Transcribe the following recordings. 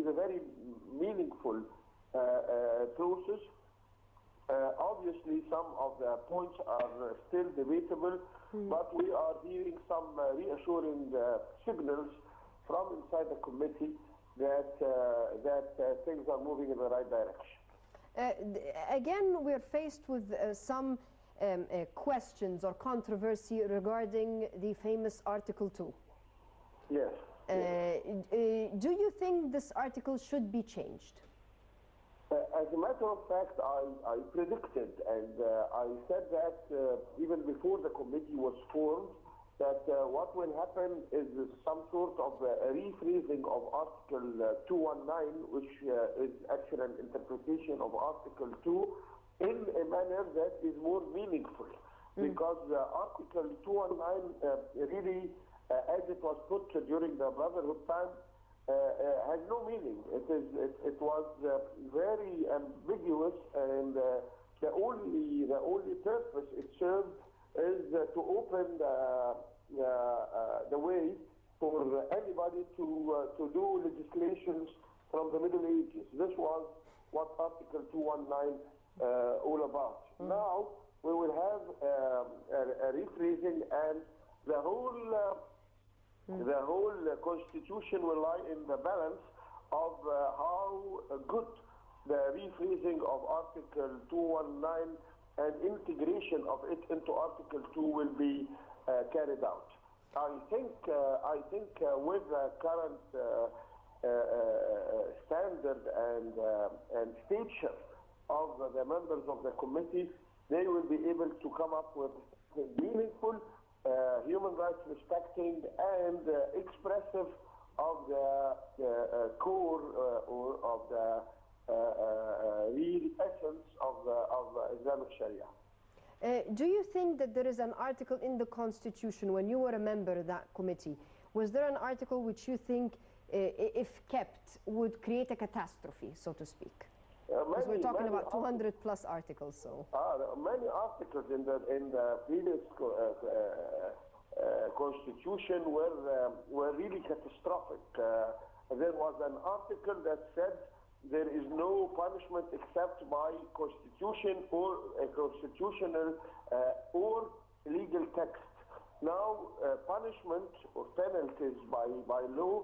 a very meaningful process. Obviously, some of the points are still debatable, but we are hearing some reassuring signals from inside the committee that things are moving in the right direction. Again, we're faced with some questions or controversy regarding the famous Article 2. Yes. Do you think this article should be changed? As a matter of fact, I predicted, and I said that even before the committee was formed, that what will happen is some sort of a rephrasing of Article 219, which is actually an interpretation of Article 2 in a manner that is more meaningful. Because Article 219 really, as it was put during the Brotherhood time, has no meaning. It was very ambiguous, and the only purpose it served is to open the way for anybody to do legislations from the Middle Ages. This was what Article 219 all about. Now we will have a rephrasing, and the whole constitution will lie in the balance of how good the rephrasing of Article 219 and integration of it into Article 2 will be carried out. I think with the current standard and stature of the members of the committee, they will be able to come up with meaningful, human rights respecting, and expressive of the core or of the real essence of Islamic Sharia. Do you think that there is an article in the Constitution, when you were a member of that committee, was there an article which you think, if kept, would create a catastrophe, so to speak? Because we're talking about 200 plus articles, so. Many articles in the previous constitution were really catastrophic. There was an article that said there is no punishment except by constitution or a constitutional or legal text. Now, punishment or penalties by law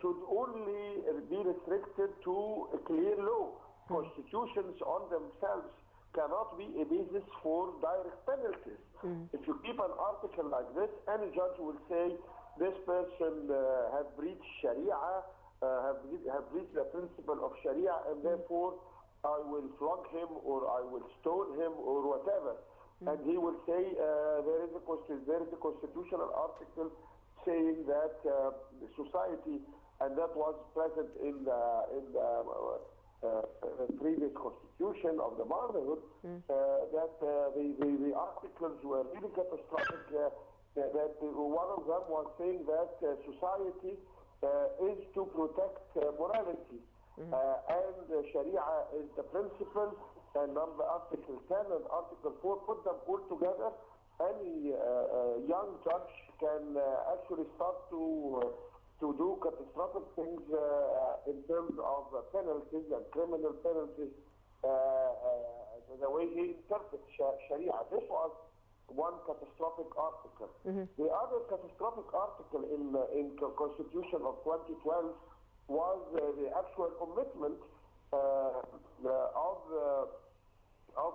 should only be restricted to a clear law. Constitutions on themselves cannot be a basis for direct penalties. If you keep an article like this, any judge will say this person have breached Sharia, have breached the principle of Sharia, and therefore I will flog him or I will stone him or whatever. And he will say there is a constitutional article saying that the society, and that was present in the previous constitution of the Brotherhood, that the articles were really catastrophic. That one of them was saying that society is to protect morality, and Sharia is the principle, and number Article 10 and Article 4, put them all together. Any young judge can actually start to do catastrophic things in terms of penalties and criminal penalties, the way he interprets Sharia. This was one catastrophic article. The other catastrophic article in the Constitution of 2012 was the actual commitment of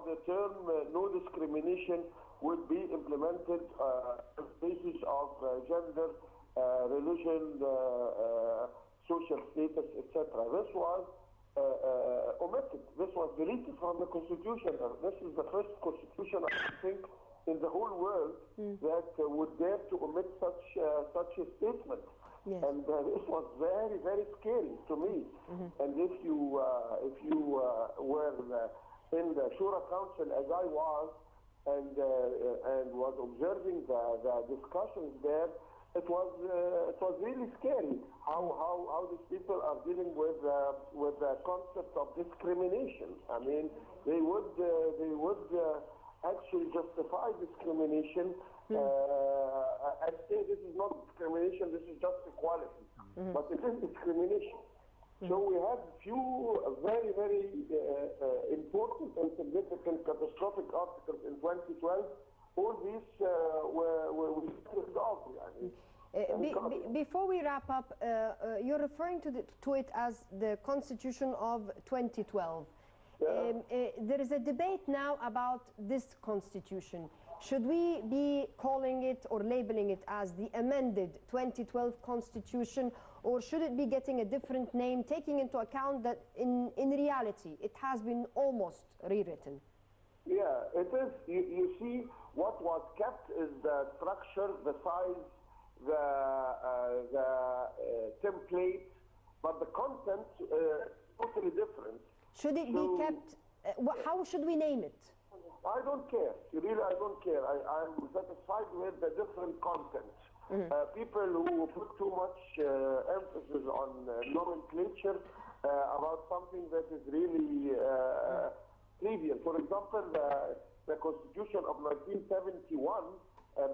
the term no discrimination would be implemented on the basis of gender, religion, social status, etc. This was omitted. This was deleted from the Constitution. This is the first Constitution, I think, in the whole world that would dare to omit such a statement. Yes. And this was very, very scary to me. And if you were in the Shura Council, as I was, and was observing the discussions there, it was really scary how these people are dealing with the concept of discrimination. I mean, they would actually justify discrimination and say this is not discrimination, this is just equality. But it is discrimination. So we had few very, very important and significant catastrophic articles in 2012. All these were resolved. Before we wrap up, you're referring to it as the Constitution of 2012. There is a debate now about this Constitution. Should we be calling it or labeling it as the amended 2012 Constitution, or should it be getting a different name, taking into account that in reality it has been almost rewritten? Yeah, it is. You see, what was kept is the structure, the size, the template, but the content totally different. Should it be kept? How should we name it? I don't care. Really, I don't care. I'm satisfied with the different content. People who put too much emphasis on nomenclature about something that is really trivial. For example, the Constitution of 1971,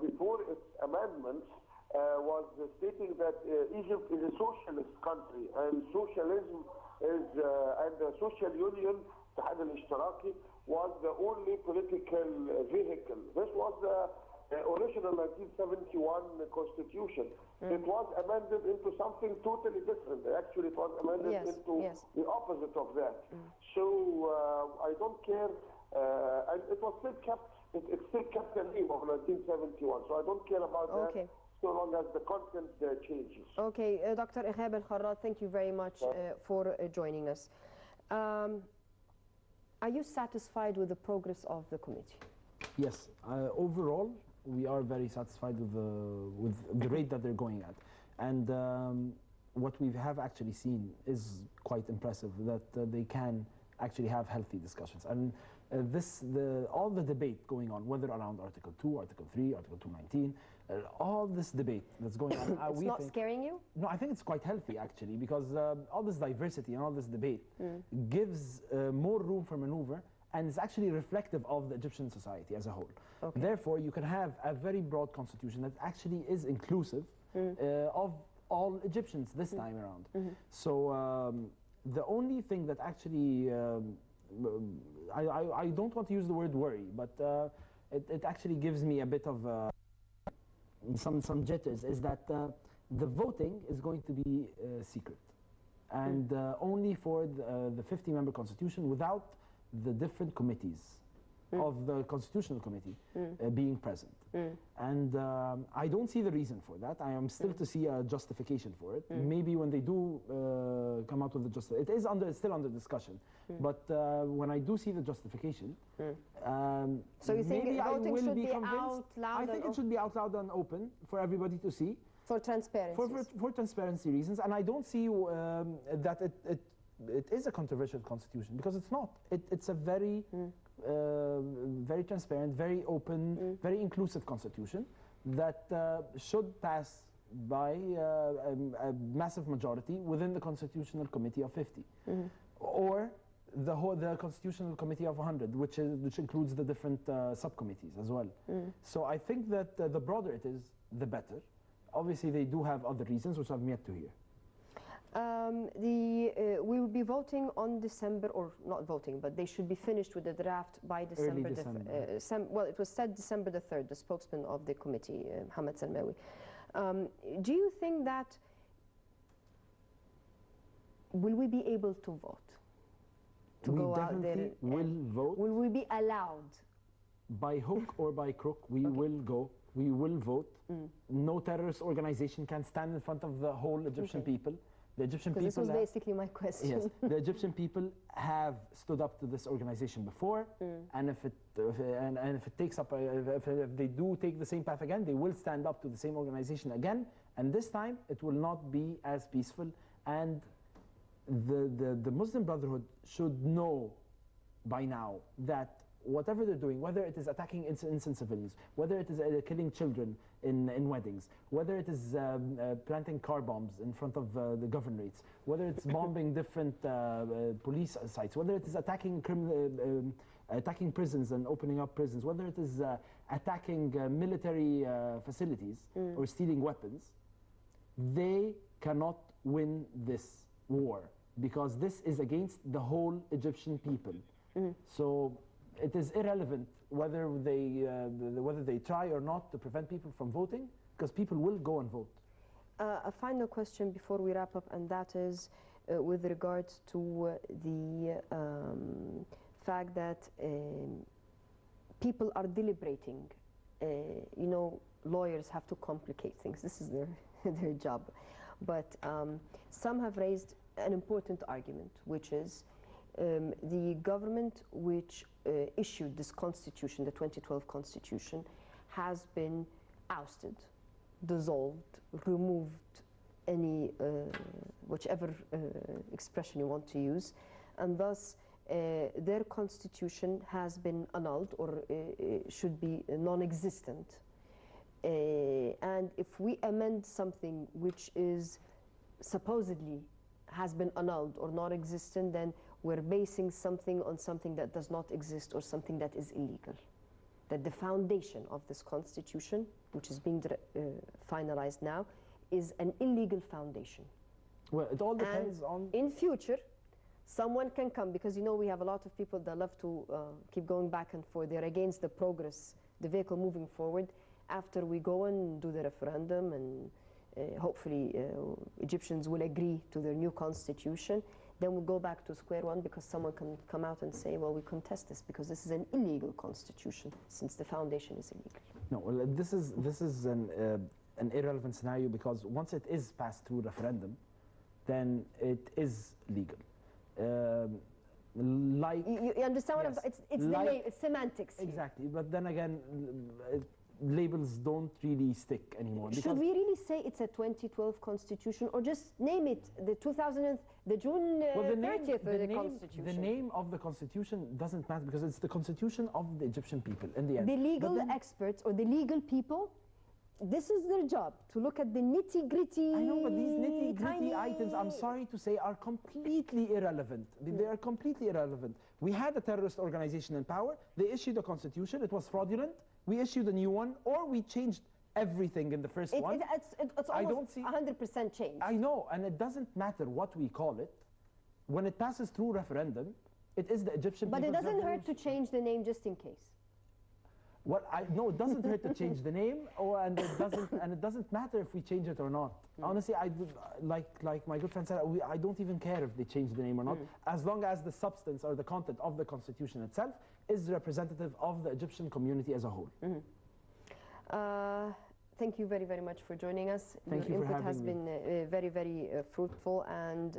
before its amendments, was stating that Egypt is a socialist country, and socialism is and the social union, الاتحاد الاشتراكي, was the only political vehicle. This was the original 1971 Constitution. It was amended into something totally different. Actually, it was amended into the opposite of that. So I don't care, and it was still kept. It still kept the name of 1971. So I don't care about that. So long as the content changes. Okay, Dr. Ihab El-Kharrat, thank you very much for joining us. Are you satisfied with the progress of the committee? Yes, overall we are very satisfied with the rate that they're going at, and what we have actually seen is quite impressive, that they can actually have healthy discussions. And all the debate going on, whether around Article 2, Article 3, Article 219, all this debate that's going on. It's not scaring you? No, I think it's quite healthy actually, because all this diversity and all this debate gives more room for maneuver, and is actually reflective of the Egyptian society as a whole. Okay. Therefore, you can have a very broad constitution that actually is inclusive of all Egyptians this time around. So the only thing that actually, I don't want to use the word worry, but it actually gives me a bit of some jitters, is that the voting is going to be secret, and only for the 50-member constitution, without the different committees of the Constitutional Committee being present. And I don't see the reason for that. I am still to see a justification for it. Maybe when they do come out with the justification, it is still under discussion. But when I do see the justification, so you think maybe voting should be convinced. out loud? I think it should be out loud and open for everybody to see. For transparency. For transparency reasons. And I don't see that it is a controversial constitution, because it's not. It's a very, very transparent, very open, very inclusive constitution that should pass by a massive majority within the Constitutional Committee of 50, or the Constitutional Committee of 100, which includes the different subcommittees as well. So I think that the broader it is, the better. Obviously, they do have other reasons, which I've yet to hear. We will be voting on December, or not voting, but they should be finished with the draft by December. Early December. Well, it was said December the 3rd, the spokesman of the committee, Mohamed Salmawi. Do you think that, will we be able to vote? To we go definitely out there will vote. Will we be allowed? By hook or by crook, we will go. We will vote. No terrorist organization can stand in front of the whole Egyptian people. The Egyptian people. This was basically my question. Yes, the Egyptian people have stood up to this organization before, and if it takes up, if they do take the same path again, they will stand up to the same organization again. And this time, it will not be as peaceful. And the Muslim Brotherhood should know by now that whatever they're doing, whether it is attacking innocent civilians, whether it is killing children in weddings, whether it is planting car bombs in front of the governorates, whether it's bombing different police sites, whether it is attacking attacking prisons and opening up prisons, whether it is attacking military facilities or stealing weapons, they cannot win this war because this is against the whole Egyptian people. So it is irrelevant whether they try or not to prevent people from voting, because people will go and vote. A final question before we wrap up, and that is with regards to the fact that people are deliberating. You know, lawyers have to complicate things. This is their job. But some have raised an important argument, which is the government which issued this constitution, the 2012 constitution, has been ousted, dissolved, removed, any whichever expression you want to use, and thus their constitution has been annulled or should be non-existent. And if we amend something which is supposedly has been annulled or non-existent, then we're basing something on something that does not exist or something that is illegal. That the foundation of this constitution, which is being finalized now, is an illegal foundation. Well, it all depends on... In future, someone can come, because you know we have a lot of people that love to keep going back and forth. They're against the progress, the vehicle moving forward. After we go and do the referendum, and hopefully Egyptians will agree to their new constitution, then we'll go back to square one, because someone can come out and say, well, we contest this because this is an illegal constitution, since the foundation is illegal. No, well, this is an irrelevant scenario, because once it is passed through referendum, then it is legal. Like you understand what I'm saying? It's like, the name, it's semantics. Exactly, but then again, labels don't really stick anymore. Should we really say it's a 2012 constitution, or just name it the June 30th constitution? The name of the constitution doesn't matter, because it's the constitution of the Egyptian people in the end. The legal experts or the legal people, this is their job, to look at the nitty-gritty. I know, but these nitty-gritty items, I'm sorry to say, are completely irrelevant. They are completely irrelevant. We had a terrorist organization in power. They issued a constitution. It was fraudulent. We issued a new one, or we changed everything in the first one. It's almost 100% change. I know, and it doesn't matter what we call it. When it passes through referendum, it is the Egyptian people's But it doesn't hurt to change the name just in case. Well, no, it doesn't hurt to change the name, and it doesn't matter if we change it or not. Honestly, like my good friend said, I don't even care if they change the name or not, as long as the substance or the content of the constitution itself is representative of the Egyptian community as a whole. Thank you very, very much for joining us. Thank Your you for input has having me. been very, very fruitful, and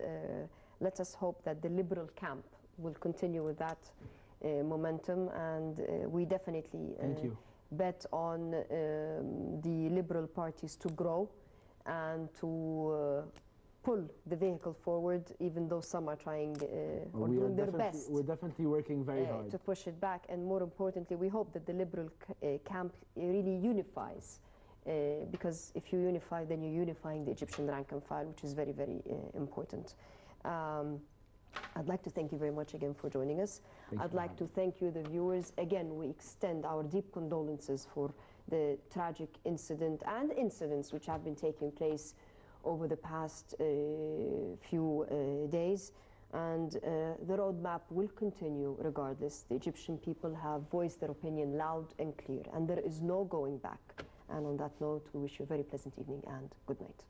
let us hope that the liberal camp will continue with that momentum, and we definitely bet on the liberal parties to grow and to pull the vehicle forward, even though some are trying or doing their best. We're definitely working very hard to push it back, and more importantly, we hope that the liberal camp really unifies, because if you unify, then you're unifying the Egyptian rank and file, which is very, very important. I'd like to thank you very much again for joining us. I'd like to thank you, the viewers. Again, we extend our deep condolences for the tragic incident and incidents which have been taking place over the past few days. And the roadmap will continue regardless. The Egyptian people have voiced their opinion loud and clear, and there is no going back. And on that note, we wish you a very pleasant evening and good night.